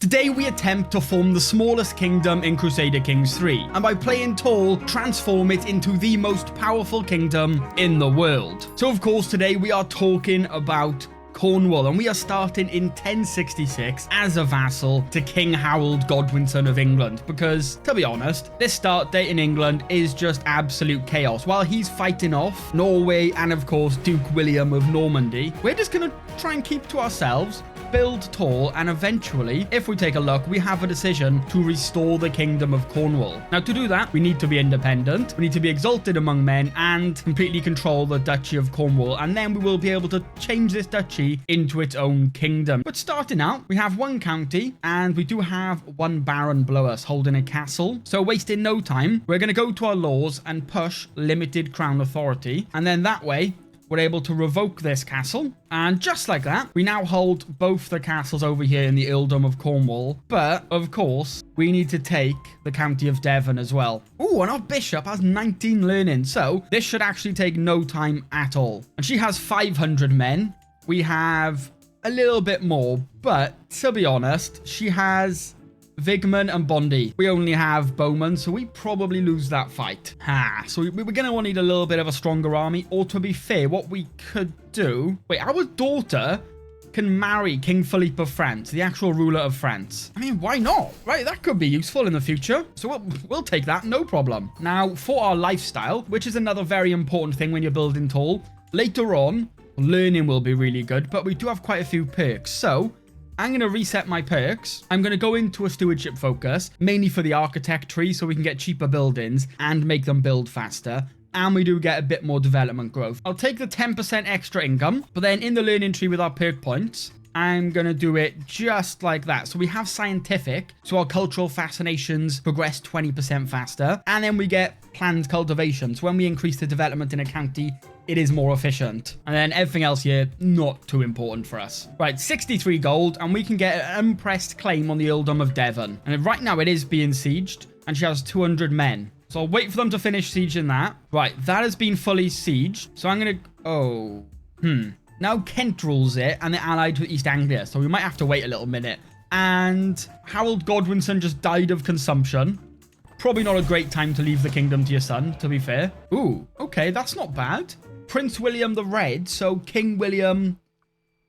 Today we attempt to form the smallest kingdom in Crusader Kings 3, and by playing tall, transform it into the most powerful kingdom in the world. So of course today we are talking about Cornwall, and we are starting in 1066 as a vassal to King Harold Godwinson of England, because to be honest, this start date in England is just absolute chaos. While he's fighting off Norway and of course Duke William of Normandy, we're just gonna try and keep to ourselves, build tall, and eventually, if we take a look, we have a decision to restore the kingdom of Cornwall. Now to do that, we need to be independent, we need to be exalted among men, and completely control the duchy of Cornwall, and then we will be able to change this duchy into its own kingdom. But starting out, we have one county, and we do have one baron below us holding a castle. So wasting no time, we're going to go to our laws and push limited crown authority, and then that way, we're able to revoke this castle. And just like that, we now hold both the castles over here in the earldom of Cornwall. But, of course, we need to take the county of Devon as well. Ooh, and our bishop has 19 learning. So, this should actually take no time at all. And she has 500 men. We have a little bit more. But, to be honest, she has Vigman and Bondi. We only have Bowman, so we probably lose that fight. So we're going to need a little bit of a stronger army. Or to be fair, what we could do... Wait, our daughter can marry King Philippe of France, the actual ruler of France. I mean, why not? Right, that could be useful in the future. So we'll take that, no problem. Now, for our lifestyle, which is another very important thing when you're building tall, later on, learning will be really good, but we do have quite a few perks. So I'm going to reset my perks. I'm going to go into a stewardship focus, mainly for the architect tree, so we can get cheaper buildings and make them build faster. And we do get a bit more development growth. I'll take the 10% extra income, but then in the learning tree with our perk points, I'm going to do it just like that. So we have scientific, so our cultural fascinations progress 20% faster. And then we get planned cultivation. So when we increase the development in a county, it is more efficient. And then everything else here, not too important for us. Right, 63 gold, and we can get an unpressed claim on the earldom of Devon. And right now it is being sieged, and she has 200 men. So I'll wait for them to finish sieging that. Right, that has been fully sieged. So I'm going to... Now Kent rules it, and they're allied with East Anglia, so we might have to wait a little minute. And Harold Godwinson just died of consumption. Probably not a great time to leave the kingdom to your son, to be fair. Ooh, okay, that's not bad. Prince William the Red, so King William,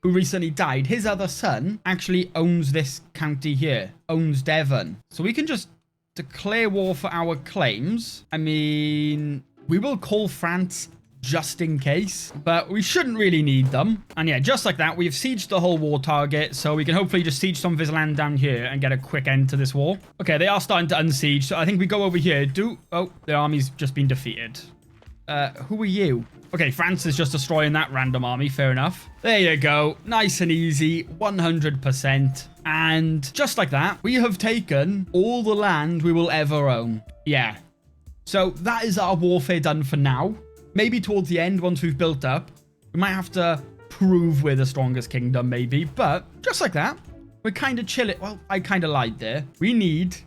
who recently died, his other son actually owns this county here, owns Devon. So we can just declare war for our claims. I mean, we will call France just in case, but we shouldn't really need them. And yeah, just like that, we've sieged the whole war target, so we can hopefully just siege some of his land down here and get a quick end to this war. Okay, they are starting to unsiege, so I think we go over here. Oh, their army's just been defeated. Who are you? Okay, France is just destroying that random army. Fair enough. There you go. Nice and easy. 100%. And just like that, we have taken all the land we will ever own. Yeah. So that is our warfare done for now. Maybe towards the end, once we've built up, we might have to prove we're the strongest kingdom, maybe. But just like that, we're kind of chilling. Well, I kind of lied there. We need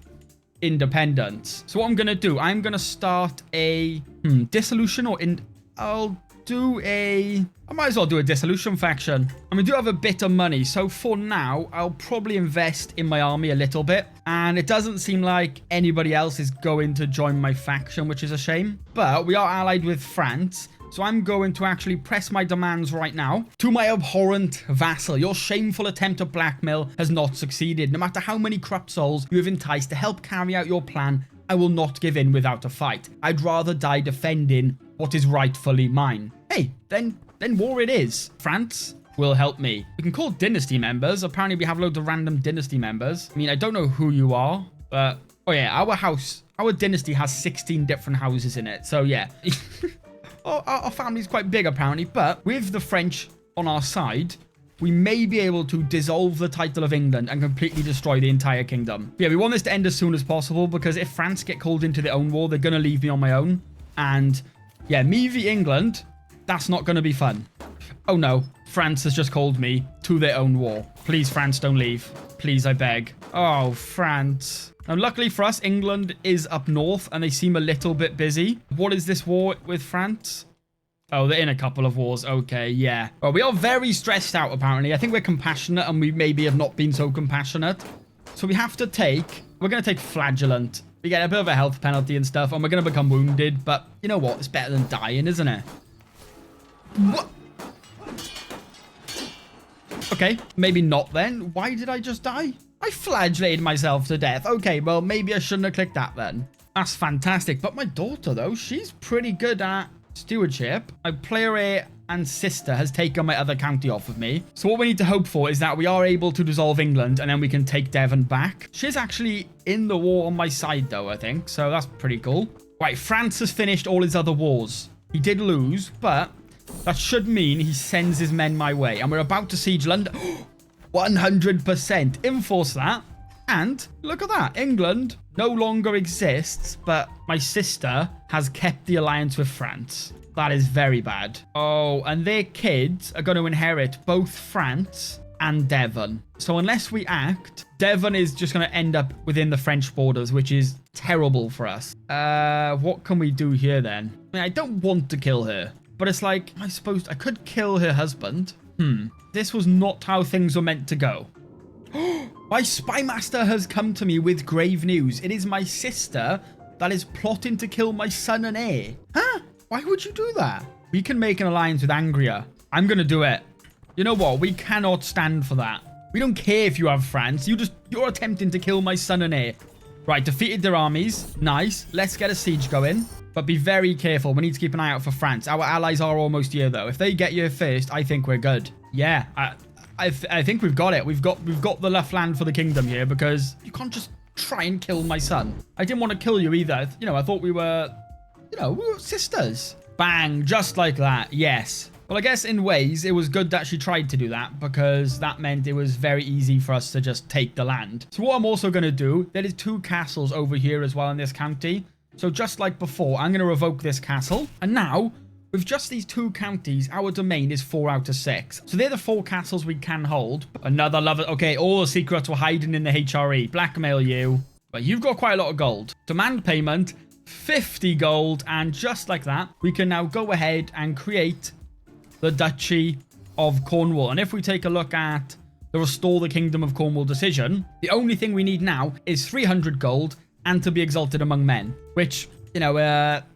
independence. So what I'm going to do, I'm going to start a dissolution or I might as well do a dissolution faction. And we do have a bit of money. So for now, I'll probably invest in my army a little bit. And it doesn't seem like anybody else is going to join my faction, which is a shame. But we are allied with France. So I'm going to actually press my demands right now. To my abhorrent vassal, your shameful attempt at blackmail has not succeeded. No matter how many corrupt souls you have enticed to help carry out your plan, I will not give in without a fight. I'd rather die defending what is rightfully mine. Hey, then war it is. France will help me. We can call dynasty members. Apparently we have loads of random dynasty members. I mean, I don't know who you are, but... Oh yeah, our dynasty has 16 different houses in it. So yeah. Our family's quite big apparently, but with the French on our side, we may be able to dissolve the title of England and completely destroy the entire kingdom. But yeah, we want this to end as soon as possible, because if France get called into their own war, they're going to leave me on my own. And yeah, me v England, that's not going to be fun. Oh no, France has just called me to their own war. Please, France, don't leave. Please, I beg. Oh, France. Now, luckily for us, England is up north and they seem a little bit busy. What is this war with France? Oh, they're in a couple of wars. Okay, yeah. Well, we are very stressed out, apparently. I think we're compassionate and we maybe have not been so compassionate. So we have to take... We're going to take flagellant. We get a bit of a health penalty and stuff, and we're going to become wounded. But you know what? It's better than dying, isn't it? What? Okay, maybe not then. Why did I just die? I flagellated myself to death. Okay, well, maybe I shouldn't have clicked that then. That's fantastic. But my daughter, though, she's pretty good at stewardship. My player A and sister has taken my other county off of me. So what we need to hope for is that we are able to dissolve England and then we can take Devon back. She's actually in the war on my side, though, I think. So that's pretty cool. Right, France has finished all his other wars. He did lose, but that should mean he sends his men my way. And we're about to siege London. 100%. Enforce that. And look at that. England no longer exists, but my sister has kept the alliance with France. That is very bad. Oh, and their kids are going to inherit both France and Devon. So unless we act, Devon is just going to end up within the French borders, which is terrible for us. What can we do here then? I mean, I don't want to kill her, but it's like, I suppose I could kill her husband. This was not how things were meant to go. My spy master has come to me with grave news. It is my sister that is plotting to kill my son and heir. Huh? Why would you do that? We can make an alliance with Angria. I'm going to do it. You know what? We cannot stand for that. We don't care if you have France. You're attempting to kill my son and heir. Right, defeated their armies. Nice. Let's get a siege going. But be very careful. We need to keep an eye out for France. Our allies are almost here, though. If they get here first, I think we're good. Yeah, I think we've got it. We've got the left land for the kingdom here because you can't just try and kill my son. I didn't want to kill you either. You know, I thought we were sisters. Bang, just like that. Yes. Well, I guess in ways it was good that she tried to do that because that meant it was very easy for us to just take the land. So what I'm also going to do, there is 2 castles over here as well in this county. So just like before, I'm going to revoke this castle. And now, with just these 2 counties, our domain is 4 out of 6. So they're the 4 castles we can hold. Another lover. Okay, all the secrets were hiding in the HRE. Blackmail you. But you've got quite a lot of gold. Demand payment, 50 gold. And just like that, we can now go ahead and create the Duchy of Cornwall. And if we take a look at the Restore the Kingdom of Cornwall decision, the only thing we need now is 300 gold and to be exalted among men, which, you know,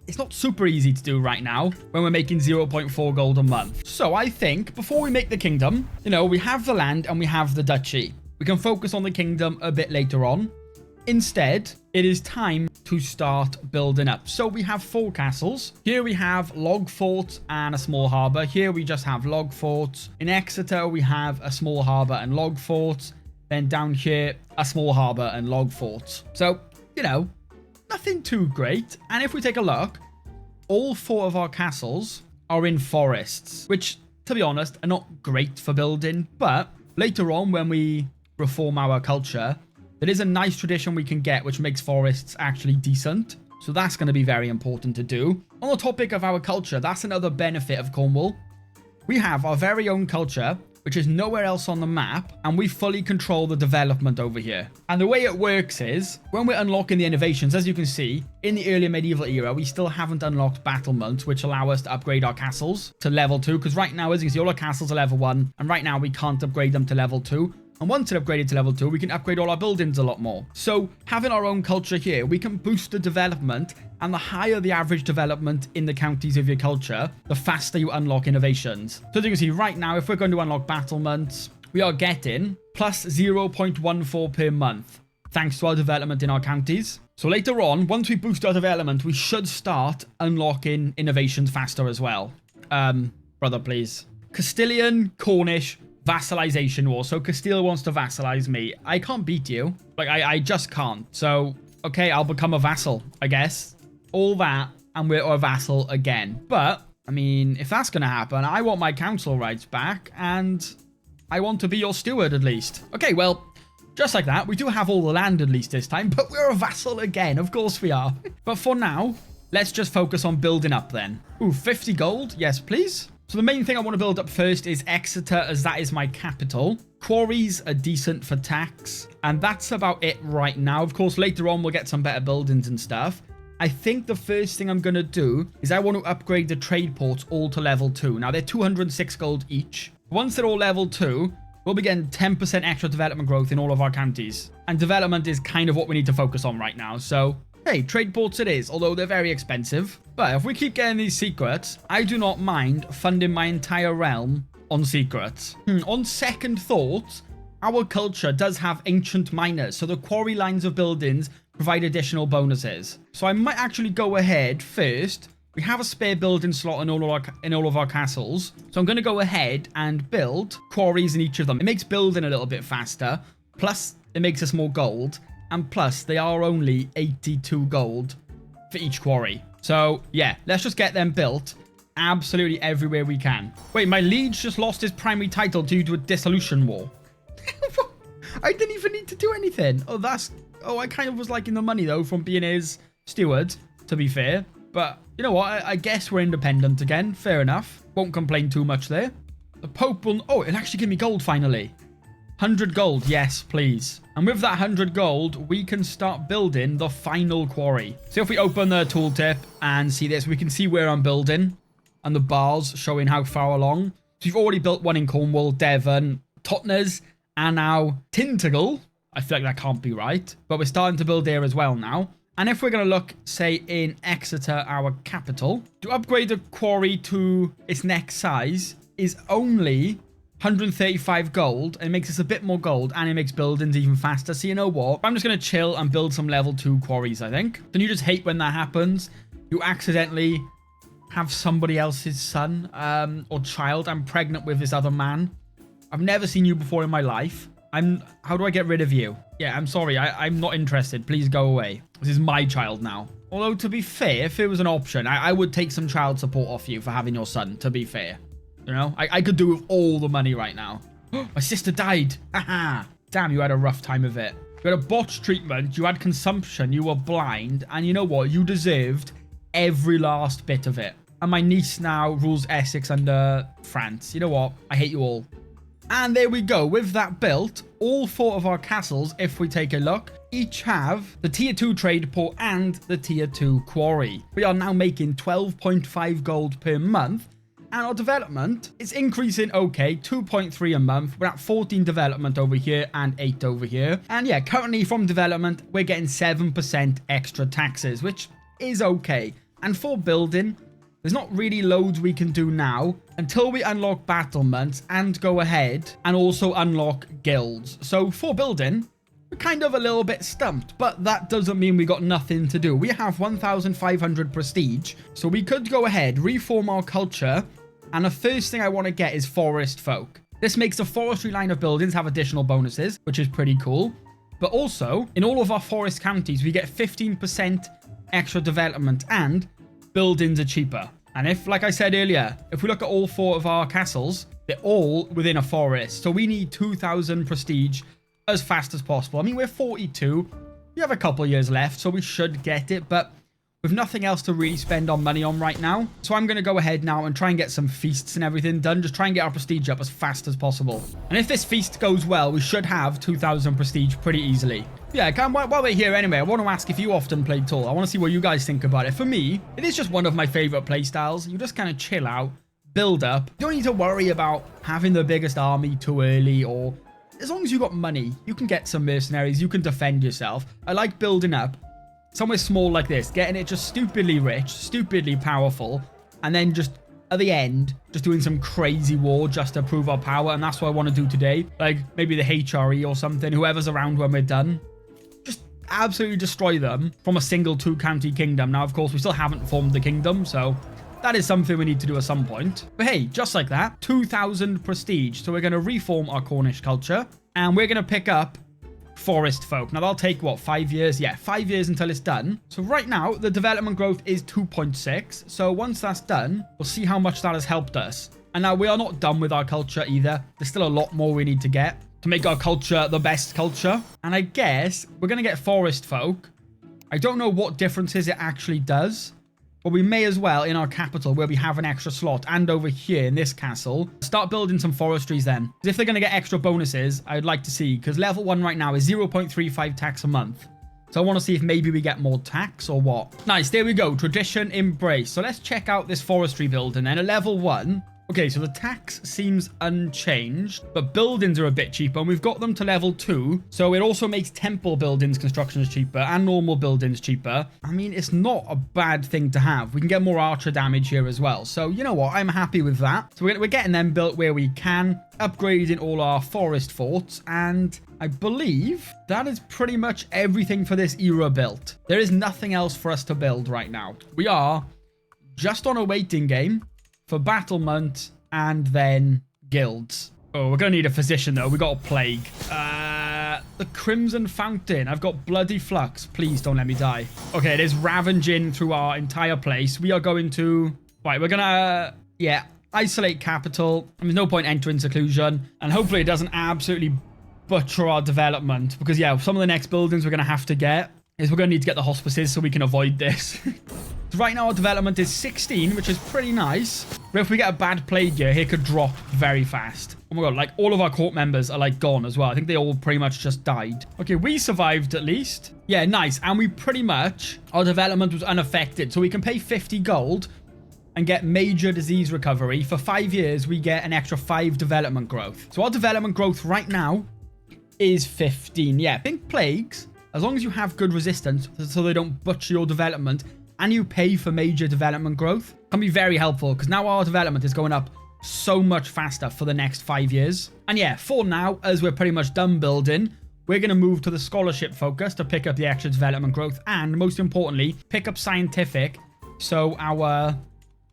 it's not super easy to do right now when we're making 0.4 gold a month. So I think before we make the kingdom, you know, we have the land and we have the duchy. We can focus on the kingdom a bit later on. Instead, it is time to start building up. So we have 4 castles. Here we have log forts and a small harbor. Here we just have log forts. In Exeter, we have a small harbor and log forts. Then down here, a small harbor and log forts. So, you know, nothing too great. And if we take a look, all 4 of our castles are in forests, which, to be honest, are not great for building. But later on, when we reform our culture, there is a nice tradition we can get which makes forests actually decent. So that's going to be very important to do. On the topic of our culture, that's another benefit of Cornwall. We have our very own culture, which is nowhere else on the map, and we fully control the development over here. And the way it works is, when we're unlocking the innovations, as you can see, in the early medieval era, we still haven't unlocked battlements, which allow us to upgrade our castles to level 2, because right now, as you can see, all our castles are level 1, and right now we can't upgrade them to level 2. And once it's upgraded to level 2, we can upgrade all our buildings a lot more. So having our own culture here, we can boost the development, and the higher the average development in the counties of your culture, the faster you unlock innovations. So as you can see right now, if we're going to unlock battlements, we are getting plus 0.14 per month, thanks to our development in our counties. So later on, once we boost our development, we should start unlocking innovations faster as well. Brother, please. Castilian, Cornish, vassalization war. So Castile wants to vassalize me. I can't beat you. Like, I just can't. So, okay, I'll become a vassal, I guess. All that, and we're a vassal again. But, I mean, if that's going to happen, I want my council rights back, and I want to be your steward at least. Okay, well, just like that, we do have all the land at least this time, but we're a vassal again. Of course we are. But for now, let's just focus on building up then. Ooh, 50 gold. Yes, please. So the main thing I want to build up first is Exeter, as that is my capital. Quarries are decent for tax, and that's about it right now. Of course, later on, we'll get some better buildings and stuff. I think the first thing I'm going to do is I want to upgrade the trade ports all to level 2. Now, they're 206 gold each. Once they're all level 2, we'll be getting 10% extra development growth in all of our counties. And development is kind of what we need to focus on right now. So, hey, trade ports it is, although they're very expensive. But if we keep getting these secrets, I do not mind funding my entire realm on secrets. On second thought, our culture does have ancient miners, so the quarry lines of buildings provide additional bonuses. So I might actually go ahead first. We have a spare building slot in all of our castles. So I'm going to go ahead and build quarries in each of them. It makes building a little bit faster. Plus, it makes us more gold. And plus, they are only 82 gold for each quarry. So, yeah, let's just get them built absolutely everywhere we can. Wait, my liege just lost his primary title due to a dissolution war. I didn't even need to do anything. Oh, I kind of was liking the money, though, from being his steward, to be fair. But, you know what? I guess we're independent again. Fair enough. Won't complain too much there. The Pope will... Oh, it'll actually give me gold, finally. 100 gold. Yes, please. And with that 100 gold, we can start building the final quarry. So if we open the tooltip and see this, we can see where I'm building. And the bars showing how far along. So we've already built one in Cornwall, Devon, Totnes, and now Tintagel. I feel like that can't be right. But we're starting to build there as well now. And if we're going to look, say, in Exeter, our capital, to upgrade the quarry to its next size is only 135 gold. It makes us a bit more gold, and it makes buildings even faster. So you know what? I'm just going to chill and build some level 2 quarries, I think. Don't you just hate when that happens? You accidentally have somebody else's son or child. I'm pregnant with this other man. I've never seen you before in my life. How do I get rid of you? Yeah, I'm sorry. I'm not interested. Please go away. This is my child now. Although, to be fair, if it was an option, I would take some child support off you for having your son, to be fair. You know, I could do with all the money right now. My sister died. Haha. Damn, you had a rough time of it. You had a botched treatment. You had consumption. You were blind. And you know what? You deserved every last bit of it. And my niece now rules Essex under France. You know what? I hate you all. And there we go. With that built, all 4 of our castles, if we take a look, each have the tier 2 trade port and the tier 2 quarry. We are now making 12.5 gold per month. And our development is increasing, okay, 2.3 a month. We're at 14 development over here and 8 over here. And yeah, currently from development, we're getting 7% extra taxes, which is okay. And for building, there's not really loads we can do now until we unlock battlements and go ahead and also unlock guilds. So for building, we're kind of a little bit stumped, but that doesn't mean we got nothing to do. We have 1,500 prestige, so we could go ahead, reform our culture, and the first thing I want to get is forest folk. This makes the forestry line of buildings have additional bonuses, which is pretty cool. But also, in all of our forest counties, we get 15% extra development and buildings are cheaper. And if, like I said earlier, if we look at all 4 of our castles, they're all within a forest. So we need 2,000 prestige as fast as possible. I mean, we're 42. We have a couple years left, so we should get it. But with nothing else to really spend our money on right now. So I'm going to go ahead now and try and get some feasts and everything done. Just try and get our prestige up as fast as possible. And if this feast goes well, we should have 2,000 prestige pretty easily. Yeah, while we're here anyway, I want to ask if you often play Tall. I want to see what you guys think about it. For me, it is just one of my favorite playstyles. You just kind of chill out, build up. You don't need to worry about having the biggest army too early, or as long as you got money, you can get some mercenaries, you can defend yourself. I like building up somewhere small like this, getting it just stupidly rich, stupidly powerful, and then just at the end, just doing some crazy war just to prove our power. And that's what I want to do today. Like maybe the HRE or something, whoever's around when we're done. Absolutely destroy them from a single 2-county kingdom. Now, of course, we still haven't formed the kingdom, so that is something we need to do at some point. But hey, just like that, 2,000 prestige. So we're going to reform our Cornish culture, and we're going to pick up forest folk. Now, that'll take, what, 5 years? Yeah, 5 years until it's done. So right now, the development growth is 2.6. So once that's done, we'll see how much that has helped us. And now, we are not done with our culture either. There's still a lot more we need to get to make our culture the best culture. And I guess we're going to get forest folk. I don't know what differences it actually does, but we may as well in our capital where we have an extra slot and over here in this castle, start building some forestries then. Because if they're going to get extra bonuses, I'd like to see, because level 1 right now is 0.35 tax a month. So I want to see if maybe we get more tax or what. Nice, there we go. Tradition embrace. So let's check out this forestry building then. At level 1, Okay, so the tax seems unchanged, but buildings are a bit cheaper, and we've got them to level 2. So it also makes temple buildings constructions cheaper and normal buildings cheaper. I mean, it's not a bad thing to have. We can get more archer damage here as well. So you know what? I'm happy with that. So we're getting them built where we can, upgrading all our forest forts, and I believe that is pretty much everything for this era built. There is nothing else for us to build right now. We are just on a waiting game for battlement and then guilds. Oh, we're going to need a physician, though. We got a plague. The Crimson Fountain. I've got bloody flux. Please don't let me die. Okay, it is ravaging through our entire place. We are going to... Right, we're going to... Yeah, isolate capital. There's no point entering seclusion. And hopefully it doesn't absolutely butcher our development. Because, yeah, some of the next buildings we're going to have to get is we're going to need to get the hospices so we can avoid this. So right now our development is 16, which is pretty nice. But if we get a bad plague here, it could drop very fast. Oh my god, like all of our court members are like gone as well. I think they all pretty much just died. Okay, we survived at least. Yeah, nice. And we pretty much, our development was unaffected. So we can pay 50 gold and get major disease recovery. For 5 years, we get an extra 5 development growth. So our development growth right now is 15. Yeah, think plagues, as long as you have good resistance so they don't butcher your development, and you pay for major development growth, can be very helpful because now our development is going up so much faster for the next 5 years. And yeah, for now, as we're pretty much done building, we're going to move to the scholarship focus to pick up the extra development growth and, most importantly, pick up scientific so our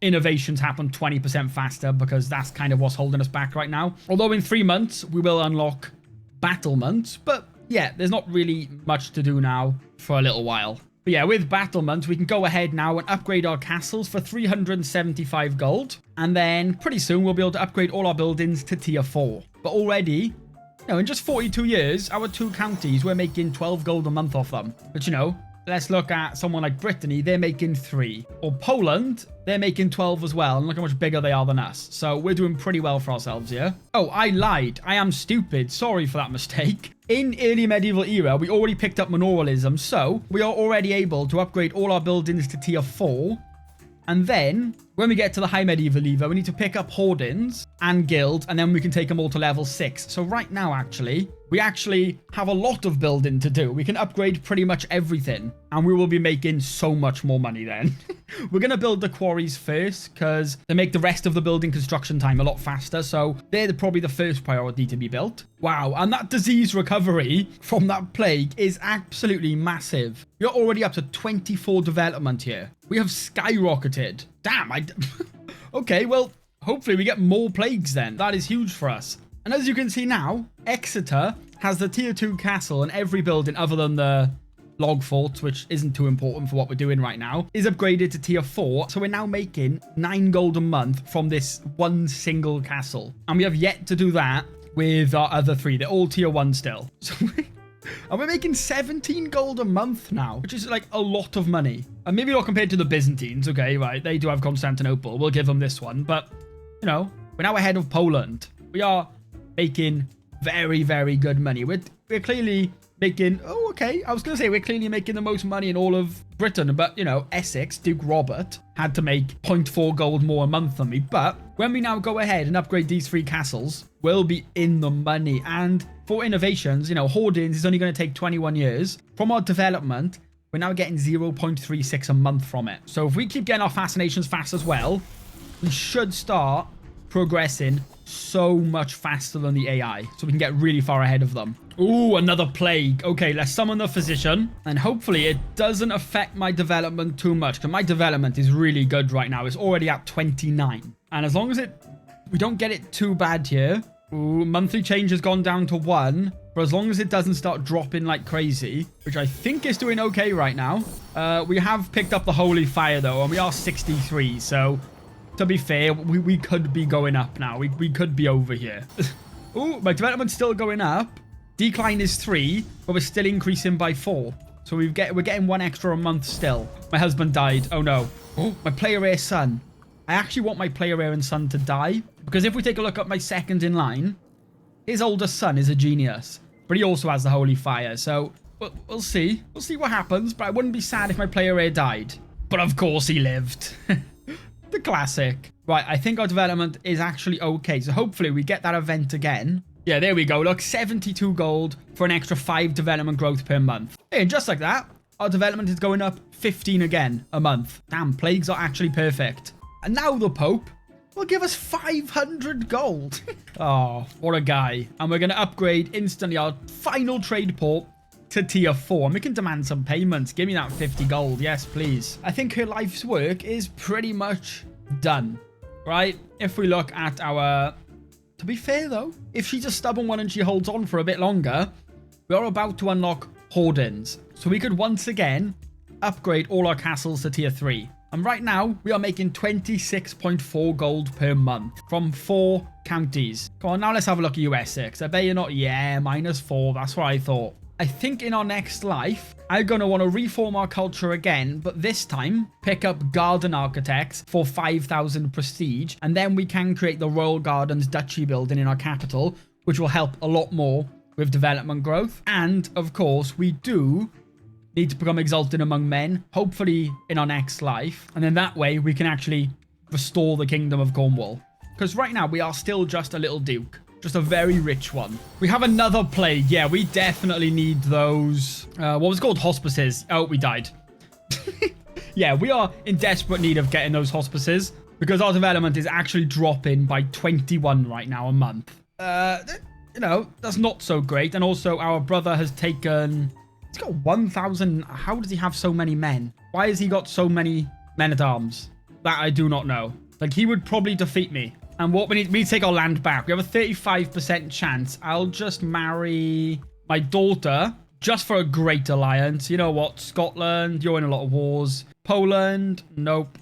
innovations happen 20% faster, because that's kind of what's holding us back right now. Although in 3 months, we will unlock battlements, but yeah, there's not really much to do now for a little while. But yeah, with battlement, we can go ahead now and upgrade our castles for 375 gold. And then pretty soon we'll be able to upgrade all our buildings to tier 4. But already, you know, in just 42 years, our 2 counties, we're making 12 gold a month off them. But you know, let's look at someone like Brittany, they're making 3. Or Poland, they're making 12 as well. And look how much bigger they are than us. So we're doing pretty well for ourselves here. Oh, I lied. I am stupid. Sorry for that mistake. In early medieval era, we already picked up manoralism, so we are already able to upgrade all our buildings to tier 4. And then, when we get to the high medieval era, we need to pick up Hoardings and Guild, and then we can take them all to level 6. So right now, actually, we actually have a lot of building to do. We can upgrade pretty much everything, and we will be making so much more money then. We're going to build the quarries first, because they make the rest of the building construction time a lot faster, so they're probably the first priority to be built. Wow, and that disease recovery from that plague is absolutely massive. We're already up to 24 development here. We have skyrocketed. Damn, okay, well, hopefully we get more plagues then. That is huge for us. And as you can see now, Exeter has the tier 2 castle, and every building other than the log forts, which isn't too important for what we're doing right now, is upgraded to tier 4. So we're now making 9 gold a month from this one single castle. And we have yet to do that with our other 3. They're all tier 1 still. So and we're making 17 gold a month now, which is like a lot of money. And maybe not compared to the Byzantines, okay, right? They do have Constantinople. We'll give them this one. But, you know, we're now ahead of Poland. We are making very, very good money. We're clearly making... Oh, okay. I was going to say we're clearly making the most money in all of Britain. But, you know, Essex, Duke Robert, had to make 0.4 gold more a month than me. But when we now go ahead and upgrade these 3 castles, we'll be in the money. And for innovations, you know, Hoardings is only going to take 21 years. From our development, we're now getting 0.36 a month from it. So if we keep getting our fascinations fast as well, we should start progressing so much faster than the AI, so we can get really far ahead of them. Ooh, another plague. Okay, let's summon the physician, and hopefully it doesn't affect my development too much, because my development is really good right now. It's already at 29, and as long as we don't get it too bad here. Ooh, monthly change has gone down to 1, but as long as it doesn't start dropping like crazy, which I think is doing okay right now. We have picked up the holy fire though, and we are 63, so to be fair, we could be going up now. We could be over here. Ooh, my development's still going up. Decline is 3, but we're still increasing by 4. So we're getting 1 extra a month still. My husband died. Oh no. Oh, my player heir son. I actually want my player heir and son to die, because if we take a look at my second in line, his oldest son is a genius, but he also has the holy fire. So we'll see. We'll see what happens, but I wouldn't be sad if my player heir died. But of course he lived. The classic. Right, I think our development is actually okay. So hopefully we get that event again. Yeah, there we go. Look, 72 gold for an extra 5 development growth per month. And just like that, our development is going up 15 again a month. Damn, plagues are actually perfect. And now the Pope will give us 500 gold. Oh, what a guy. And we're going to upgrade instantly our final trade port to tier 4. And we can demand some payments. Give me that 50 gold. Yes, please. I think her life's work is pretty much done, right? If we look at our... To be fair, though, if she's a stubborn one and she holds on for a bit longer, we are about to unlock Hordens. So we could once again upgrade all our castles to tier 3. And right now, we are making 26.4 gold per month from 4 counties. Come on, now let's have a look at US 6. I bet you're not... Yeah, -4. That's what I thought. I think in our next life, I'm going to want to reform our culture again, but this time, pick up garden architects for 5,000 prestige, and then we can create the Royal Gardens Duchy building in our capital, which will help a lot more with development growth. And, of course, we do need to become exalted among men, hopefully in our next life, and then that way we can actually restore the Kingdom of Cornwall. Because right now, we are still just a little duke. Just a very rich one. We have another plague. Yeah, we definitely need those. What was it called? Hospices. Oh, we died. Yeah, we are in desperate need of getting those hospices because our development is actually dropping by 21 right now a month. You know, that's not so great. And also our brother has taken... He's got 1,000... How does he have so many men? Why has he got so many men-at-arms? That I do not know. Like, he would probably defeat me. And what we need to take our land back. We have a 35% chance. I'll just marry my daughter just for a great alliance. You know what? Scotland, you're in a lot of wars. Poland, nope.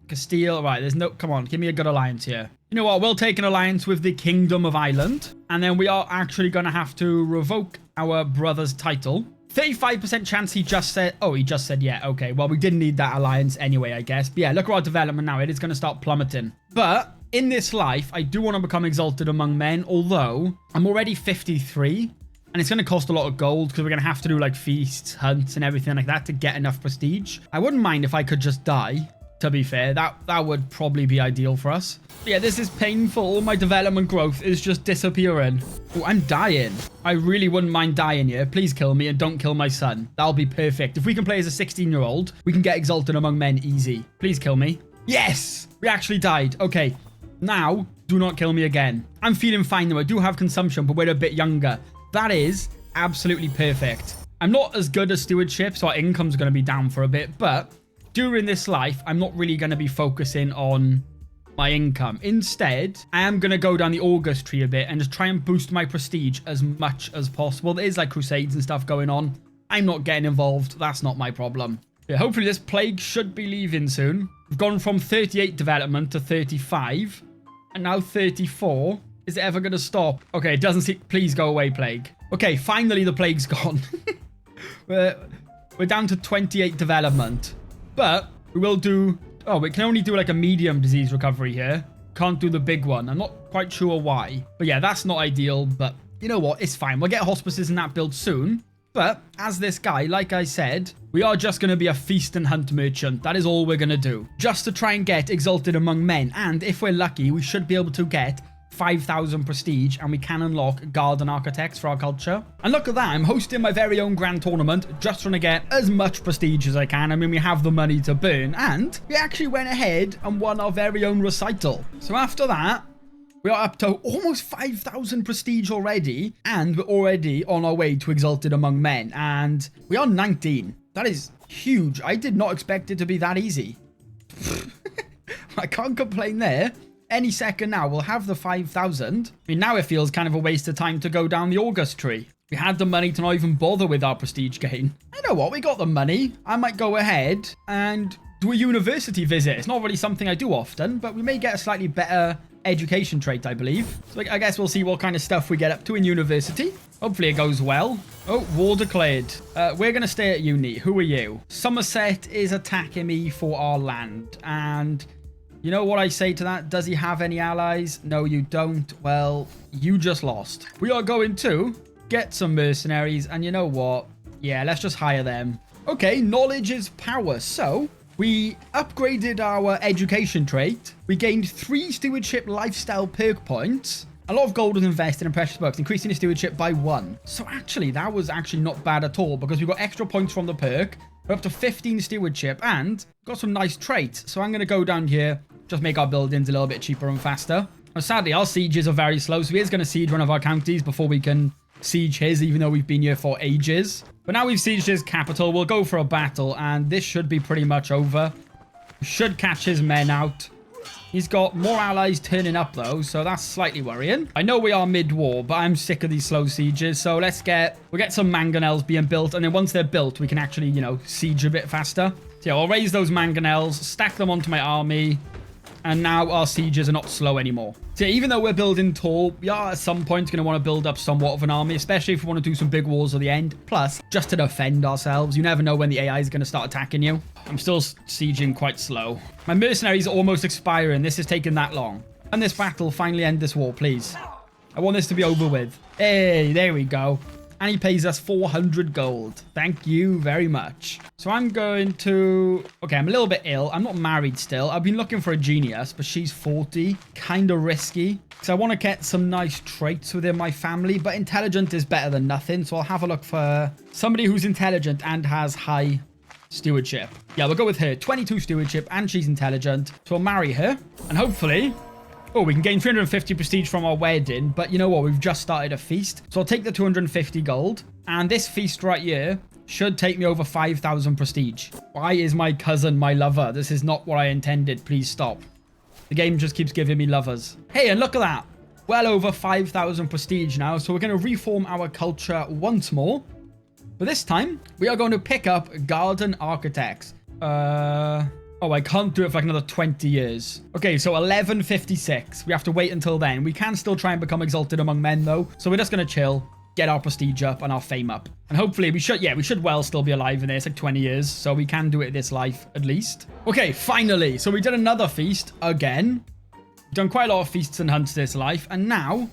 Castile, right, there's no... Come on, give me a good alliance here. You know what? We'll take an alliance with the Kingdom of Ireland. And then we are actually going to have to revoke our brother's title. 35% chance he just said... Oh, he just said, yeah, okay. Well, we didn't need that alliance anyway, I guess. But yeah, look at our development now. It is going to start plummeting. But... in this life, I do want to become exalted among men, although I'm already 53, and it's going to cost a lot of gold because we're going to have to do like feasts, hunts, and everything like that to get enough prestige. I wouldn't mind if I could just die, to be fair. That would probably be ideal for us. But yeah, this is painful. All my development growth is just disappearing. Oh, I'm dying. I really wouldn't mind dying here. Please kill me and don't kill my son. That'll be perfect. If we can play as a 16-year-old, we can get exalted among men easy. Please kill me. Yes! We actually died. Okay. Now, do not kill me again. I'm feeling fine though. I do have consumption, but we're a bit younger. That is absolutely perfect. I'm not as good as stewardship, so our income's going to be down for a bit. But during this life, I'm not really going to be focusing on my income. Instead, I am going to go down the August tree a bit and just try and boost my prestige as much as possible. There is like crusades and stuff going on. I'm not getting involved. That's not my problem. Yeah, hopefully this plague should be leaving soon. We've gone from 38 development to 35. And now 34. Is it ever going to stop? Okay, it doesn't seem... Please go away, plague. Okay, finally the plague's gone. we're down to 28 development. But we will do... Oh, we can only do like a medium disease recovery here. Can't do the big one. I'm not quite sure why. But yeah, that's not ideal. But you know what? It's fine. We'll get hospices in that build soon. But as this guy, like I said, we are just going to be a feast and hunt merchant. That is all we're going to do. Just to try and get exalted among men. And if we're lucky, we should be able to get 5,000 prestige and we can unlock garden architects for our culture. And look at that. I'm hosting my very own grand tournament. Just trying to get as much prestige as I can. I mean, we have the money to burn. And we actually went ahead and won our very own recital. So after that... we are up to almost 5,000 prestige already, and we're already on our way to exalted among men, and we are 19. That is huge. I did not expect it to be that easy. I can't complain there. Any second now, we'll have the 5,000. I mean, now it feels kind of a waste of time to go down the August tree. We had the money to not even bother with our prestige gain. I know what, we got the money. I might go ahead and do a university visit. It's not really something I do often, but we may get a slightly better education trait, I believe. So I guess we'll see what kind of stuff we get up to in university. Hopefully it goes well. Oh, war declared. We're going to stay at uni. Who are you? Somerset is attacking me for our land. And you know what I say to that? Does he have any allies? No, you don't. Well, you just lost. We are going to get some mercenaries. And you know what? Yeah, let's just hire them. Okay, knowledge is power. So We upgraded our education trait. We gained 3 stewardship lifestyle perk points. A lot of gold was invested in precious books, increasing the stewardship by 1. So actually, that was actually not bad at all because we got extra points from the perk. We're up to 15 stewardship and got some nice traits. So I'm going to go down here, just make our buildings a little bit cheaper and faster. Well, sadly, our sieges are very slow, so he is going to siege one of our counties before we can siege his, even though we've been here for ages. But now we've sieged his capital, we'll go for a battle, and this should be pretty much over. We should catch his men out. He's got more allies turning up, though, so that's slightly worrying. I know we are mid-war, but I'm sick of these slow sieges, so we'll get some mangonels being built, and then once they're built, we can actually, you know, siege a bit faster. So yeah, I'll raise those mangonels, stack them onto my army, and now our sieges are not slow anymore. So yeah, even though we're building tall, we are at some point going to want to build up somewhat of an army, especially if we want to do some big wars at the end. Plus, just to defend ourselves. You never know when the AI is going to start attacking you. I'm still sieging quite slow. My mercenaries are almost expiring. This is taking that long. And this battle, finally end this war, please. I want this to be over with. Hey, there we go. And he pays us 400 gold. Thank you very much. So I'm going to... Okay, I'm a little bit ill. I'm not married still. I've been looking for a genius, but she's 40. Kind of risky. So I want to get some nice traits within my family, but intelligent is better than nothing. So I'll have a look for somebody who's intelligent and has high stewardship. Yeah, we'll go with her. 22 stewardship, and she's intelligent. So we'll marry her. And hopefully... Oh, we can gain 350 prestige from our wedding, but you know what? We've just started a feast. So I'll take the 250 gold. And this feast right here should take me over 5,000 prestige. Why is my cousin my lover? This is not what I intended. Please stop. The game just keeps giving me lovers. Hey, and look at that. Well over 5,000 prestige now. So we're going to reform our culture once more. But this time, we are going to pick up garden architects. Oh, I can't do it for like another 20 years. Okay, so 1156. We have to wait until then. We can still try and become exalted among men, though. So we're just going to chill, get our prestige up and our fame up. And hopefully we should well still be alive in there. It's like 20 years, so we can do it this life at least. Okay, finally. So we did another feast again. We've done quite a lot of feasts and hunts this life. And now,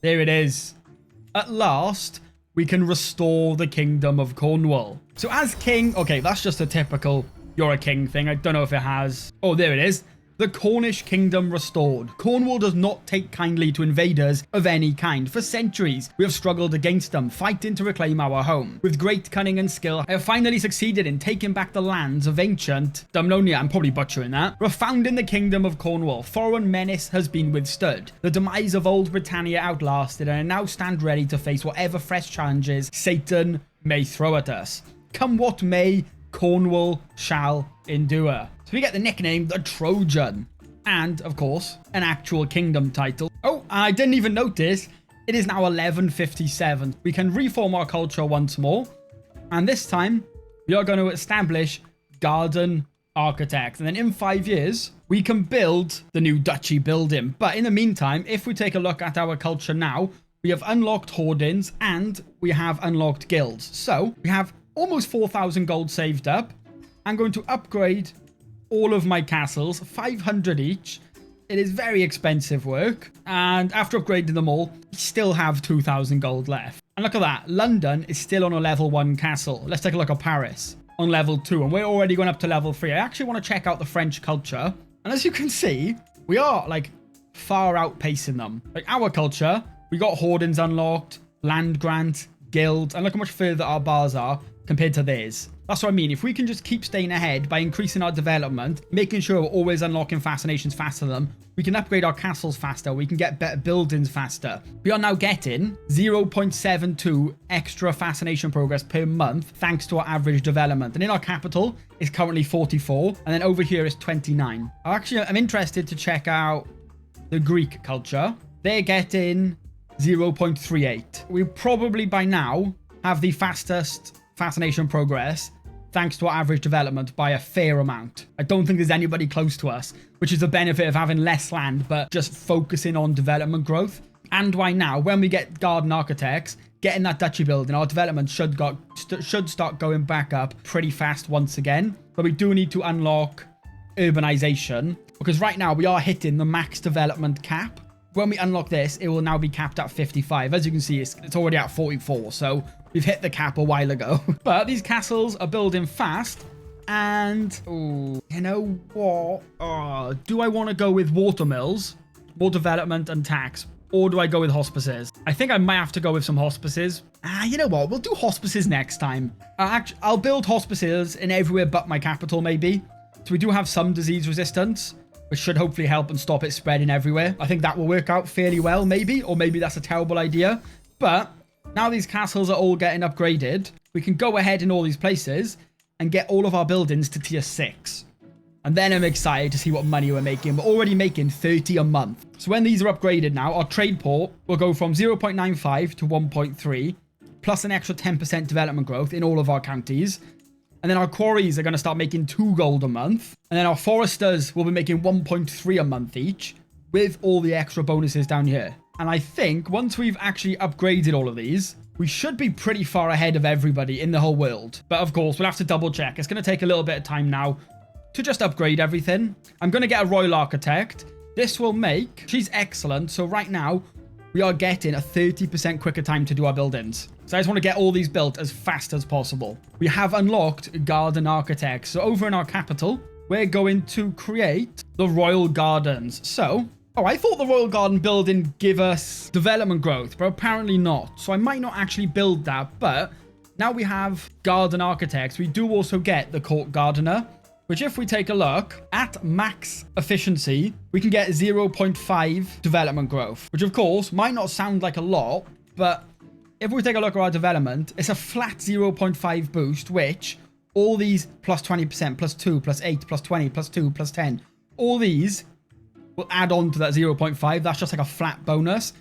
there it is. At last, we can restore the kingdom of Cornwall. So as king, okay, that's just a typical... You're a king thing. I don't know if it has... Oh, there it is. The Cornish kingdom restored. Cornwall does not take kindly to invaders of any kind. For centuries, we have struggled against them, fighting to reclaim our home. With great cunning and skill, I have finally succeeded in taking back the lands of ancient Dumnonia. I'm probably butchering that. Refounding the kingdom of Cornwall, foreign menace has been withstood. The demise of old Britannia outlasted, and I now stand ready to face whatever fresh challenges Satan may throw at us. Come what may, Cornwall shall endure. So we get the nickname the Trojan. And, of course, an actual kingdom title. Oh, I didn't even notice. It is now 1157. We can reform our culture once more. And this time, we are going to establish garden architects. And then in 5 years, we can build the new duchy building. But in the meantime, if we take a look at our culture now, we have unlocked hoardings and we have unlocked guilds. So we have almost 4,000 gold saved up. I'm going to upgrade all of my castles, 500 each. It is very expensive work. And after upgrading them all, we still have 2,000 gold left. And look at that. London is still on a level 1 castle. Let's take a look at Paris on level 2. And we're already going up to level 3. I actually want to check out the French culture. And as you can see, we are like far outpacing them. Like our culture, we got hoardings unlocked, land grant, guilds. And look how much further our bars are compared to theirs. That's what I mean. If we can just keep staying ahead by increasing our development, making sure we're always unlocking fascinations faster than them, we can upgrade our castles faster, we can get better buildings faster. We are now getting 0.72 extra fascination progress per month thanks to our average development. And in our capital, it's currently 44, and then over here is 29. I'm interested to check out the Greek culture. They're getting 0.38. We probably by now have the fastest fascination progress thanks to our average development by a fair amount. I don't think there's anybody close to us, which is the benefit of having less land but just focusing on development growth. And why now, when we get garden architects, getting that duchy building, our development should start going back up pretty fast once again. But we do need to unlock urbanization, because right now we are hitting the max development cap. When we unlock this, it will now be capped at 55. As you can see, it's already at 44, so we've hit the cap a while ago. But these castles are building fast, And, oh, you know what? Do I want to go with watermills, more development and tax? Or do I go with hospices? I think I might have to go with some hospices. You know what? We'll do hospices next time. I'll build hospices in everywhere but my capital, maybe. So we do have some disease resistance, which should hopefully help and stop it spreading everywhere. I think that will work out fairly well, maybe. Or maybe that's a terrible idea. But now these castles are all getting upgraded, we can go ahead in all these places and get all of our buildings to tier 6. And then I'm excited to see what money we're making. We're already making 30 a month. So when these are upgraded now, our trade port will go from 0.95 to 1.3, plus an extra 10% development growth in all of our counties. And then our quarries are going to start making 2 gold a month. And then our foresters will be making 1.3 a month each, with all the extra bonuses down here. And I think once we've actually upgraded all of these, we should be pretty far ahead of everybody in the whole world. But of course, we'll have to double check. It's going to take a little bit of time now to just upgrade everything. I'm going to get a royal architect. This will make... She's excellent. So right now, we are getting a 30% quicker time to do our buildings. So I just want to get all these built as fast as possible. We have unlocked garden architects. So over in our capital, we're going to create the royal gardens. So... Oh, I thought the royal garden building give us development growth, but apparently not. So I might not actually build that, but now we have garden architects. We do also get the court gardener, which if we take a look at max efficiency, we can get 0.5 development growth, which of course might not sound like a lot, but if we take a look at our development, it's a flat 0.5 boost, which all these plus 20%, plus 2, plus 8, plus 20, plus 2, plus 10, all these will add on to that 0.5. That's just like a flat bonus.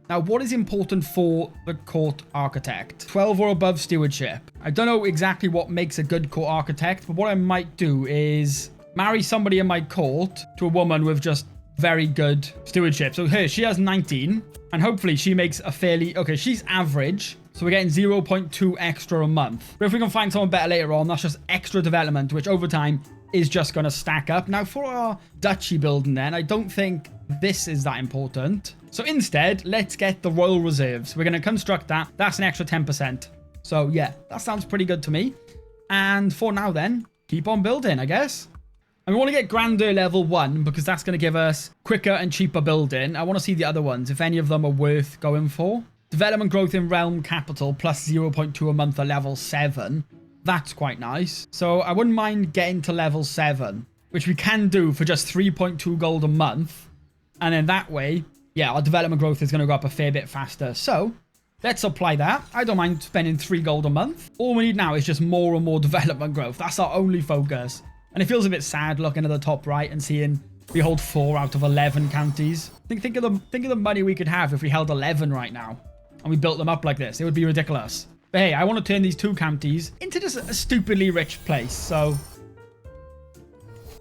Now, what is important for the court architect? 12 or above stewardship. I don't know exactly what makes a good court architect, but what I might do is marry somebody in my court to a woman with just very good stewardship. So here, she has 19, and hopefully she makes a fairly... Okay, she's average, so we're getting 0.2 extra a month. But if we can find someone better later on, that's just extra development, which over time is just going to stack up. Now, for our duchy building then, I don't think this is that important. So instead, let's get the royal reserves. We're going to construct that. That's an extra 10%. So yeah, that sounds pretty good to me. And for now then, keep on building, I guess. And we want to get grandeur level 1 because that's going to give us quicker and cheaper building. I want to see the other ones, if any of them are worth going for. Development growth in realm capital plus 0.2 a month at level 7. That's quite nice. So I wouldn't mind getting to level 7, which we can do for just 3.2 gold a month. And then that way, yeah, our development growth is going to go up a fair bit faster. So let's apply that. I don't mind spending 3 gold a month. All we need now is just more and more development growth. That's our only focus. And it feels a bit sad looking at the top right and seeing we hold 4 out of 11 counties. Think of the money we could have if we held 11 right now and we built them up like this. It would be ridiculous. But hey, I want to turn these 2 counties into just a stupidly rich place, so...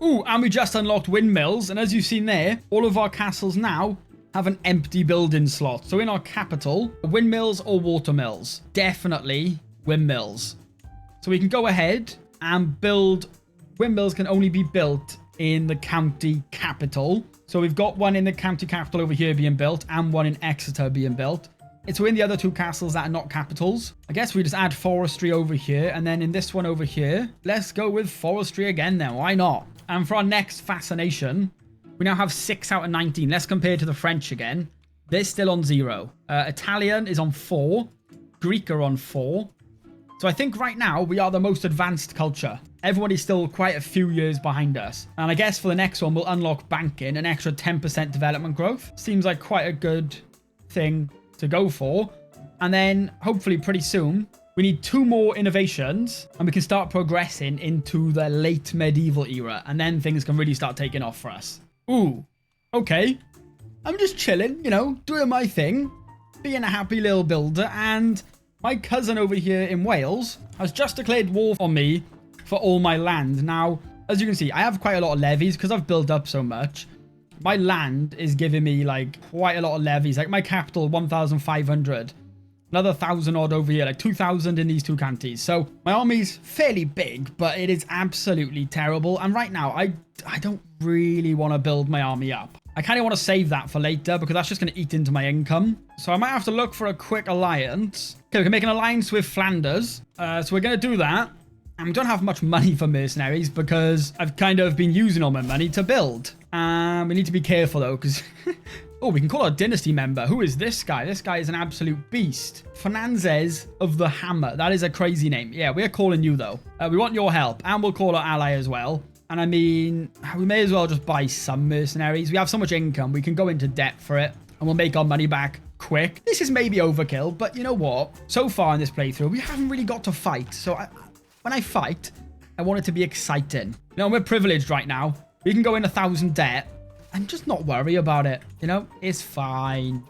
Ooh, and we just unlocked windmills, and as you've seen there, all of our castles now have an empty building slot. So in our capital, windmills or watermills? Definitely windmills. So we can go ahead and build... Windmills can only be built in the county capital. So we've got one in the county capital over here being built, and one in Exeter being built. It's in the other 2 castles that are not capitals. I guess we just add forestry over here. And then in this one over here, let's go with forestry again then. Why not? And for our next fascination, we now have 6 out of 19. Let's compare to the French again. They're still on 0. Italian is on 4. Greek are on 4. So I think right now we are the most advanced culture. Everybody's still quite a few years behind us. And I guess for the next one, we'll unlock banking, an extra 10% development growth. Seems like quite a good thing to go for. And then hopefully pretty soon we need 2 more innovations and we can start progressing into the late medieval era, and then things can really start taking off for us. Ooh, okay, I'm just chilling, you know, doing my thing, being a happy little builder, and my cousin over here in Wales has just declared war on me for all my land. Now, as you can see, I have quite a lot of levies because I've built up so much. My land is giving me, like, quite a lot of levies. Like, my capital, 1,500. Another 1,000 odd over here. Like, 2,000 in these 2 counties. So, my army's fairly big, but it is absolutely terrible. And right now, I don't really want to build my army up. I kind of want to save that for later because that's just going to eat into my income. So, I might have to look for a quick alliance. Okay, we can make an alliance with Flanders. So, we're going to do that. And we don't have much money for mercenaries because I've kind of been using all my money to build. We need to be careful though, because... oh, we can call our dynasty member. Who is this guy? This guy is an absolute beast. Fernandez of the Hammer. That is a crazy name. Yeah, we're calling you though. We want your help. And we'll call our ally as well. And I mean, we may as well just buy some mercenaries. We have so much income. We can go into debt for it. And we'll make our money back quick. This is maybe overkill, but you know what? So far in this playthrough, we haven't really got to fight. So when I fight, I want it to be exciting. You know, we're privileged right now. We can go in 1,000 debt and just not worry about it. You know, it's fine.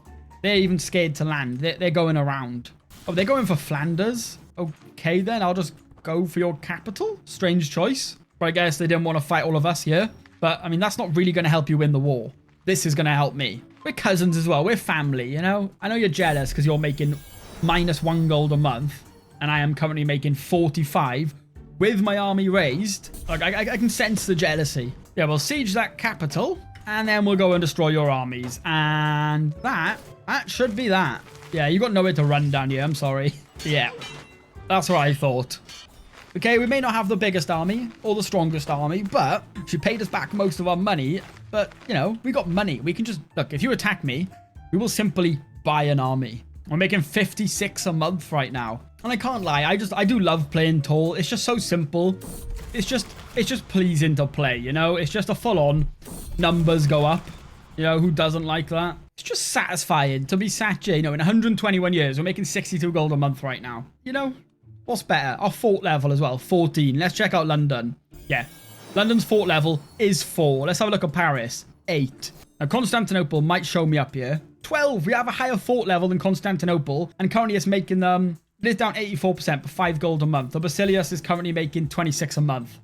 They're even scared to land. They're going around. Oh, they're going for Flanders. Okay, then I'll just go for your capital. Strange choice. But I guess they didn't want to fight all of us here. But, I mean, that's not really going to help you win the war. This is going to help me. We're cousins as well. We're family, you know? I know you're jealous because you're making -1 gold a month. And I am currently making 45 with my army raised. Like, I can sense the jealousy. Yeah, we'll siege that capital. And then we'll go and destroy your armies. And that should be that. Yeah, you got nowhere to run down here. I'm sorry. Yeah, that's what I thought. Okay, we may not have the biggest army or the strongest army, but she paid us back most of our money. But, you know, we got money. We can just... Look, if you attack me, we will simply buy an army. We're making 56 a month right now. And I can't lie, I do love playing tall. It's just so simple. It's just pleasing to play, you know? It's just a full-on numbers go up. You know, who doesn't like that? It's just satisfying to be sat here, you know, in 121 years. We're making 62 gold a month right now. You know, what's better? Our fort level as well, 14. Let's check out London. Yeah, London's fort level is 4. Let's have a look at Paris. 8. Now, Constantinople might show me up here. 12. We have a higher fort level than Constantinople. And currently it's making them... It is down 84% for 5 gold a month. The Basilius is currently making 26 a month.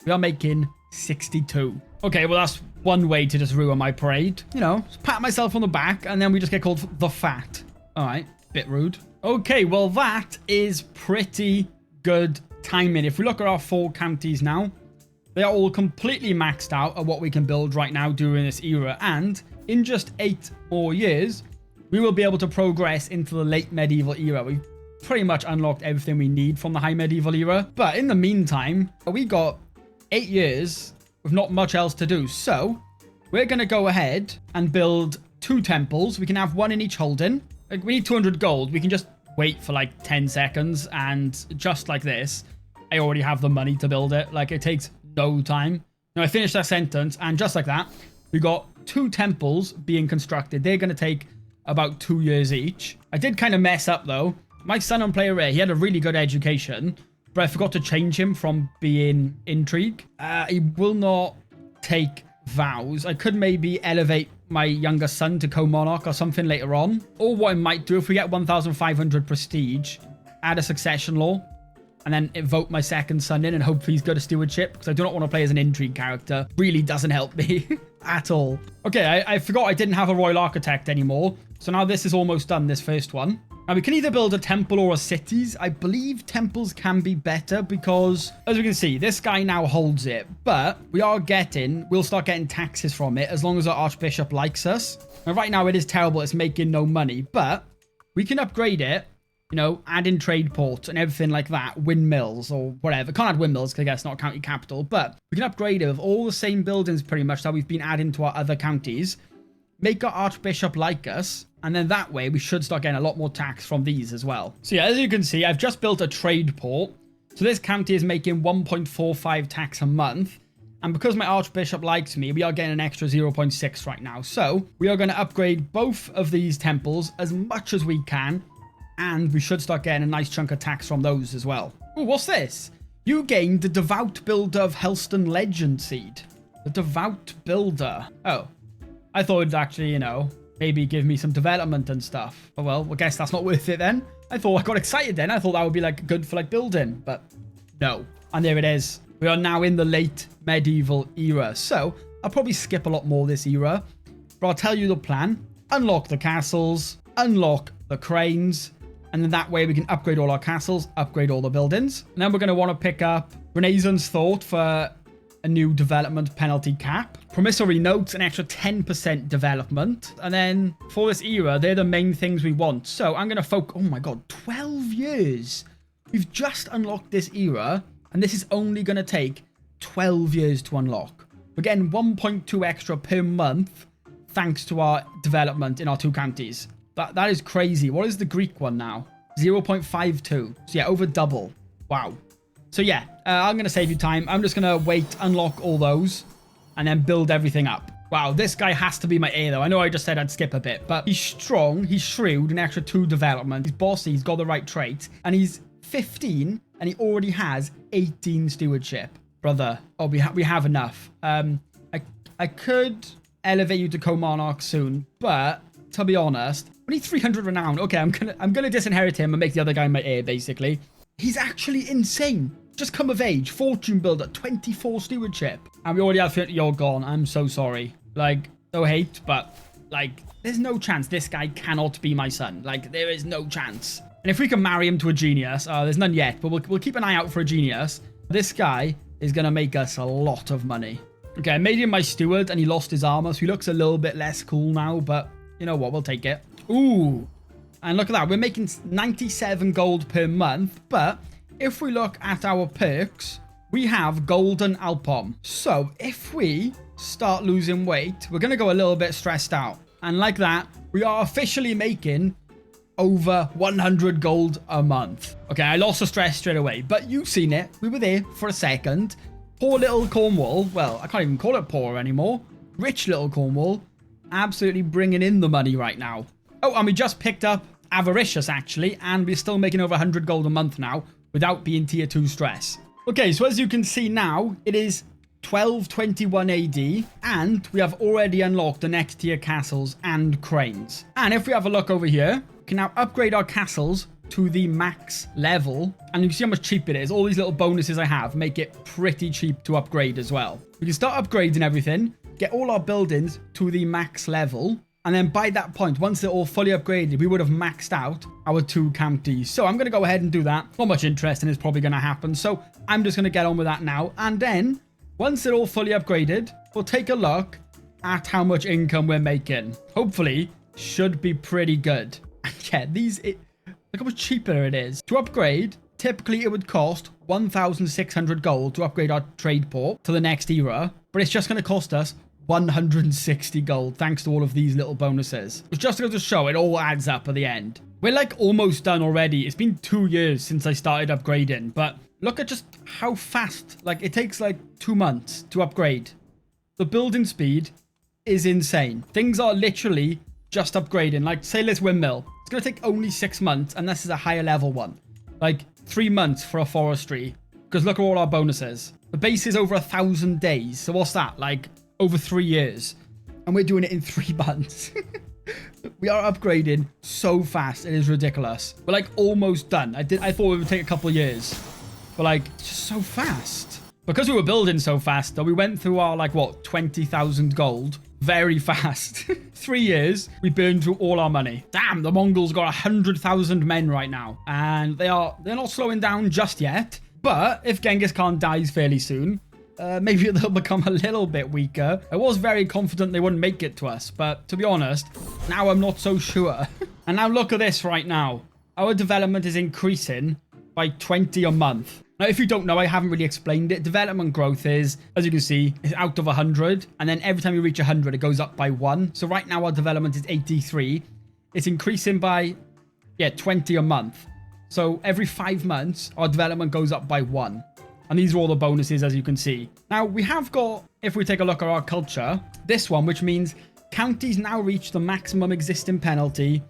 We are making 62. Okay, well, that's one way to just ruin my parade. You know, just pat myself on the back, and then we just get called the Fat. All right, bit rude. Okay, well, that is pretty good timing. If we look at our 4 counties now, they are all completely maxed out at what we can build right now during this era. And in just 8 more years, we will be able to progress into the late medieval era. We've pretty much unlocked everything we need from the high medieval era. But in the meantime, we got 8 years with not much else to do. So we're going to go ahead and build 2 temples. We can have 1 in each holding. Like, we need 200 gold. We can just wait for like 10 seconds. And just like this, I already have the money to build it. Like, it takes no time. Now, I finished that sentence. And just like that, we got 2 temples being constructed. They're going to take about 2 years each. I did kind of mess up though. My son on Player Rare, he had a really good education, but I forgot to change him from being intrigue. He will not take vows. I could maybe elevate my younger son to co-monarch or something later on. Or what I might do, if we get 1,500 prestige, add a succession law, and then vote my second son in and hope he's good at stewardship, because I do not want to play as an intrigue character. Really doesn't help me at all. Okay, I forgot I didn't have a royal architect anymore, so now this is almost done, this first one. Now, we can either build a temple or a cities. I believe temples can be better because, as we can see, this guy now holds it. But we'll start getting taxes from it as long as our archbishop likes us. Now, right now, it is terrible. It's making no money. But we can upgrade it, you know, add in trade ports and everything like that. Windmills or whatever. Can't add windmills because I guess it's not a county capital. But we can upgrade it with all the same buildings pretty much that we've been adding to our other counties. Make our archbishop like us. And then that way, we should start getting a lot more tax from these as well. So yeah, as you can see, I've just built a trade port. So this county is making 1.45 tax a month. And because my archbishop likes me, we are getting an extra 0.6 right now. So we are going to upgrade both of these temples as much as we can. And we should start getting a nice chunk of tax from those as well. Ooh, what's this? You gained the Devout Builder of Helston Legend Seed. The Devout Builder. Oh, I thought it'd actually, you know, maybe give me some development and stuff. Oh, well, I guess that's not worth it then. I thought I got excited then. I thought that would be like good for like building, but no. And there it is. We are now in the late medieval era. So I'll probably skip a lot more this era, but I'll tell you the plan. Unlock the castles, unlock the cranes, and then that way we can upgrade all our castles, upgrade all the buildings. And then we're going to want to pick up Renaissance Thought for a new development penalty cap. Promissory notes, an extra 10% development. And then for this era, they're the main things we want. So I'm going to focus... Oh my god, 12 years. We've just unlocked this era. And this is only going to take 12 years to unlock. We're getting 1.2 extra per month thanks to our development in our 2 counties. That is crazy. What is the Greek one now? 0.52. So yeah, over double. Wow. So yeah, I'm going to save you time. I'm just going to wait, unlock all those, and then build everything up. Wow, this guy has to be my heir, though. I know I just said I'd skip a bit, but he's strong, he's shrewd, an extra 2 development. He's bossy, he's got the right traits, and he's 15, and he already has 18 stewardship. Brother, oh, we have enough. I could elevate you to co-monarch soon, but to be honest, we need 300 renown. Okay, I'm gonna disinherit him and make the other guy my heir, basically. He's actually insane. Just come of age, fortune builder, 24 stewardship. And we already have 50. You're gone. I'm so sorry. Like, no hate, but like, there's no chance this guy cannot be my son. Like, there is no chance. And if we can marry him to a genius, there's none yet, but we'll keep an eye out for a genius. This guy is going to make us a lot of money. Okay, I made him my steward and he lost his armor, so he looks a little bit less cool now, but you know what? We'll take it. Ooh. And look at that. We're making 97 gold per month, but if we look at our perks, we have Golden Alpom. So if we start losing weight, we're going to go a little bit stressed out. And like that, we are officially making over 100 gold a month. Okay, I lost the stress straight away, but you've seen it. We were there for a second. Poor little Cornwall. Well, I can't even call it poor anymore. Rich little Cornwall. Absolutely bringing in the money right now. Oh, and we just picked up Avaricious, actually, and we're still making over 100 gold a month now without being tier 2 stress. Okay, so as you can see now, it is 1221 AD, and we have already unlocked the next tier castles and cranes. And if we have a look over here, we can now upgrade our castles to the max level, and you can see how much cheap it is. All these little bonuses I have make it pretty cheap to upgrade as well. We can start upgrading everything, get all our buildings to the max level, and then by that point, once they're all fully upgraded, we would have maxed out our 2 counties. So I'm going to go ahead and do that. Not much interest, and it's probably going to happen. So I'm just going to get on with that now. And then once they're all fully upgraded, we'll take a look at how much income we're making. Hopefully, should be pretty good. And yeah, look how much cheaper it is. To upgrade, typically it would cost 1,600 gold to upgrade our trade port to the next era. But it's just going to cost us 160 gold thanks to all of these little bonuses. It's just to show it all adds up at the end. We're like almost done already. It's been 2 years since I started upgrading, but look at just how fast, like it takes like 2 months to upgrade. The building speed is insane. Things are literally just upgrading. Like say this windmill, it's going to take only 6 months, and this is a higher level one. Like 3 months for a forestry, because look at all our bonuses. The base is over 1,000 days. So what's that? Like over 3 years, and we're doing it in 3 months. We are upgrading so fast. It is ridiculous. We're like almost done. I thought it would take a couple of years, but like it's just so fast. Because we were building so fast though, we went through our like what 20,000 gold very fast. 3 years, we burned through all our money. Damn, the Mongols got 100,000 men right now, and they're not slowing down just yet. But if Genghis Khan dies fairly soon, maybe they'll become a little bit weaker. I was very confident they wouldn't make it to us, but to be honest, now I'm not so sure. And now look at this right now. Our development is increasing by 20 a month. Now, if you don't know, I haven't really explained it. Development growth is, as you can see, is out of 100. And then every time you reach 100, it goes up by 1. So right now our development is 83. It's increasing by, 20 a month. So every 5 months, our development goes up by 1. And these are all the bonuses, as you can see. Now, we have got, if we take a look at our culture, this one, which means counties now reach the maximum existing penalty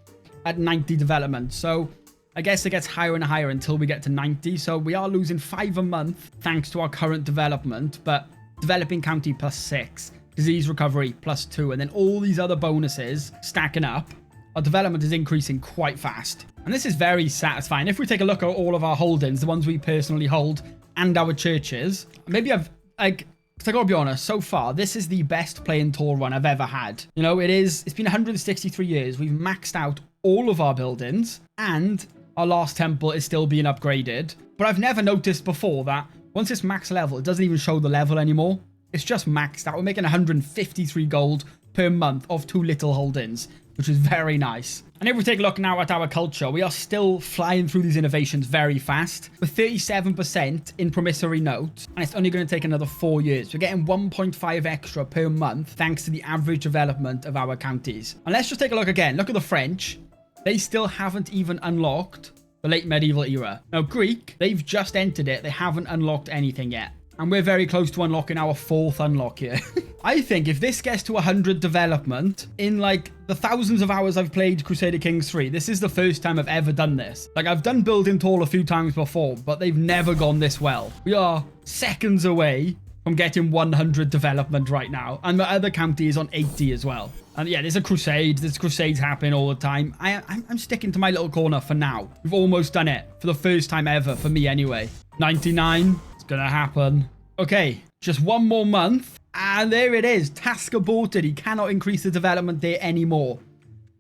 at 90 development. So I guess it gets higher and higher until we get to 90. So we are losing 5 a month thanks to our current development. But developing county +6, disease recovery +2, and then all these other bonuses stacking up. Our development is increasing quite fast. And this is very satisfying. If we take a look at all of our holdings, the ones we personally hold, and our churches, maybe I've, like, because I gotta be honest, so far, this is the best playing tour run I've ever had. You know, it's been 163 years. We've maxed out all of our buildings, and our last temple is still being upgraded. But I've never noticed before that once it's max level, it doesn't even show the level anymore. It's just maxed out. We're making 153 gold per month of 2 little holdings. which is very nice. And if we take a look now at our culture, we are still flying through these innovations very fast. We're 37% in promissory notes, and it's only going to take another 4 years. We're getting 1.5 extra per month thanks to the average development of our counties. And let's just take a look again. Look at the French. They still haven't even unlocked the late medieval era. Now, Greek, they've just entered it. They haven't unlocked anything yet. And we're very close to unlocking our 4th unlock here. I think if this gets to 100 development in like the thousands of hours I've played Crusader Kings 3, this is the first time I've ever done this. Like, I've done building tall a few times before, but they've never gone this well. We are seconds away from getting 100 development right now. And the other county is on 80 as well. And yeah, there's a crusade. There's crusades happening all the time. I'm sticking to my little corner for now. We've almost done it for the first time ever, for me anyway. 99. It's gonna happen. Okay, just 1 more month. And there it is. Task aborted. He cannot increase the development there anymore.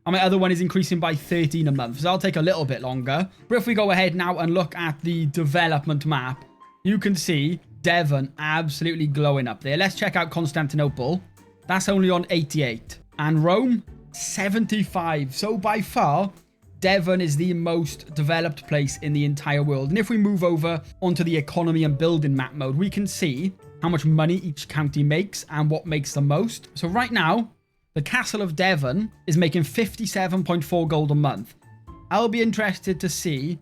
And my other one is increasing by 13 a month. So I'll take a little bit longer. But if we go ahead now and look at the development map, you can see Devon absolutely glowing up there. Let's check out Constantinople. That's only on 88. And Rome, 75. So by far, Devon is the most developed place in the entire world. And if we move over onto the economy and building map mode, we can see how much money each county makes and what makes the most. So right now, the Castle of Devon is making 57.4 gold a month. I'll be interested to see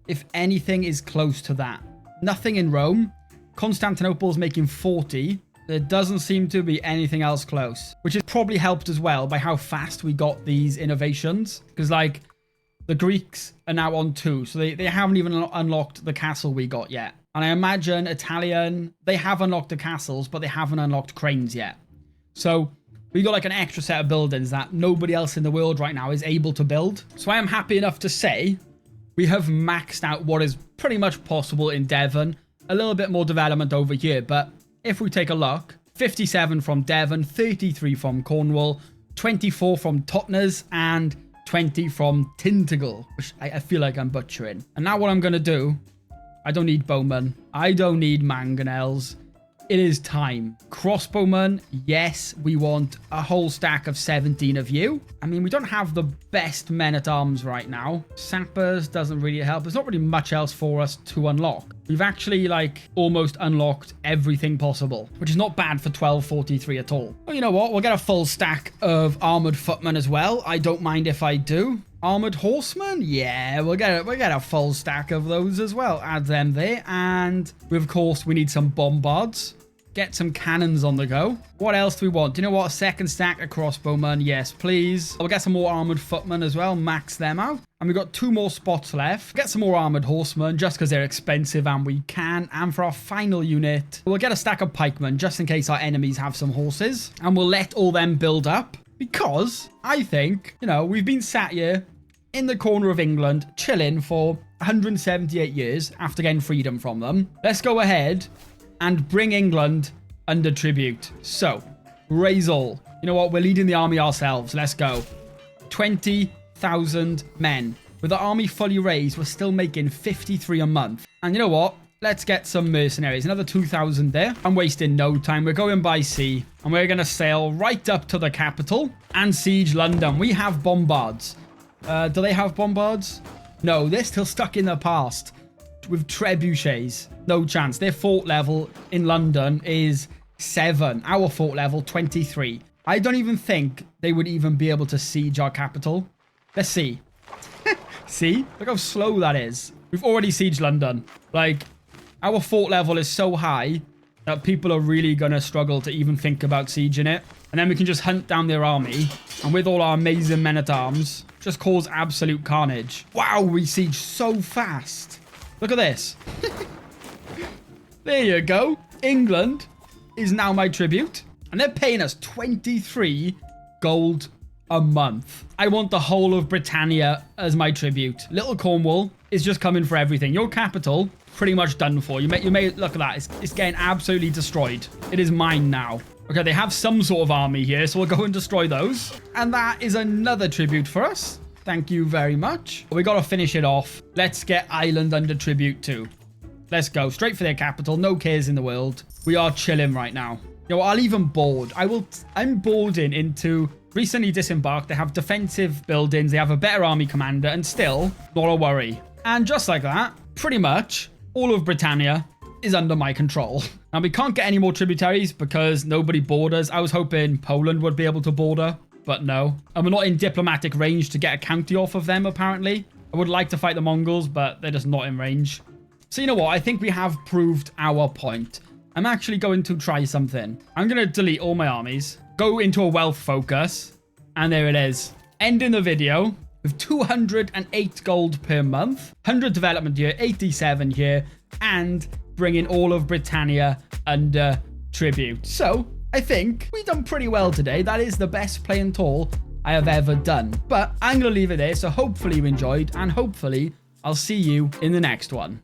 if anything is close to that. Nothing in Rome. Constantinople is making 40. There doesn't seem to be anything else close, which has probably helped as well by how fast we got these innovations. Because like the Greeks are now on 2, so they haven't even unlocked the castle we got yet. And I imagine Italian, they have unlocked the castles, but they haven't unlocked cranes yet. So we got like an extra set of buildings that nobody else in the world right now is able to build. So I am happy enough to say we have maxed out what is pretty much possible in Devon. A little bit more development over here, but if we take a look, 57 from Devon, 33 from Cornwall, 24 from Totnes, and 20 from Tintagel, which I feel like I'm butchering. And now what I'm going to do, I don't need bowmen. I don't need mangonels. It is time. Crossbowmen, yes, we want a whole stack of 17 of you. I mean, we don't have the best men-at-arms right now. Sappers doesn't really help. There's not really much else for us to unlock. We've actually, like, almost unlocked everything possible, which is not bad for 1243 at all. Well, you know what? We'll get a full stack of armored footmen as well. I don't mind if I do. Armored horsemen? Yeah, we'll get a full stack of those as well. Add them there. And, of course, we need some bombards. Get some cannons on the go. What else do we want? Do you know what? A second stack of crossbowmen. Yes, please. We'll get some more armored footmen as well. Max them out. And we've got 2 more spots left. Get some more armored horsemen just because they're expensive and we can. And for our final unit, we'll get a stack of pikemen just in case our enemies have some horses. And we'll let all them build up. Because I think, you know, we've been sat here in the corner of England chilling for 178 years after getting freedom from them. Let's go ahead and bring England under tribute. So, raise all. You know what? We're leading the army ourselves. Let's go. 20,000 men. With the army fully raised, we're still making 53 a month. And you know what? Let's get some mercenaries. Another 2,000 there. I'm wasting no time. We're going by sea. And we're going to sail right up to the capital and siege London. We have bombards. Do they have bombards? No, they're still stuck in the past. With trebuchets. No chance. Their fort level in London is 7. Our fort level, 23. I don't even think they would even be able to siege our capital. Let's see. See? Look how slow that is. We've already sieged London. Like, our fort level is so high that people are really going to struggle to even think about sieging it. And then we can just hunt down their army. And with all our amazing men-at-arms, just cause absolute carnage. Wow, we siege so fast. Look at this. There you go. England is now my tribute. And they're paying us 23 gold a month. I want the whole of Britannia as my tribute. Little Cornwall is just coming for everything. Your capital, pretty much done for. You may look at that. It's getting absolutely destroyed. It is mine now. Okay, they have some sort of army here, so we'll go and destroy those. And that is another tribute for us. Thank you very much. We got to finish it off. Let's get Ireland under tribute too. Let's go. Straight for their capital. No cares in the world. We are chilling right now. You know, I'll even board. I'm boarding into recently disembarked. They have defensive buildings. They have a better army commander, and still not a worry. And just like that, pretty much all of Britannia is under my control. Now, we can't get any more tributaries because nobody borders. I was hoping Poland would be able to border, but no. And we're not in diplomatic range to get a county off of them, apparently. I would like to fight the Mongols, but they're just not in range. So you know what? I think we have proved our point. I'm actually going to try something. I'm going to delete all my armies, go into a wealth focus, and there it is. Ending the video with 208 gold per month, 100 development here, 87 here, and bringing all of Britannia under tribute. So I think we've done pretty well today. That is the best playing tall I have ever done. But I'm going to leave it there. So hopefully you enjoyed, and hopefully I'll see you in the next one.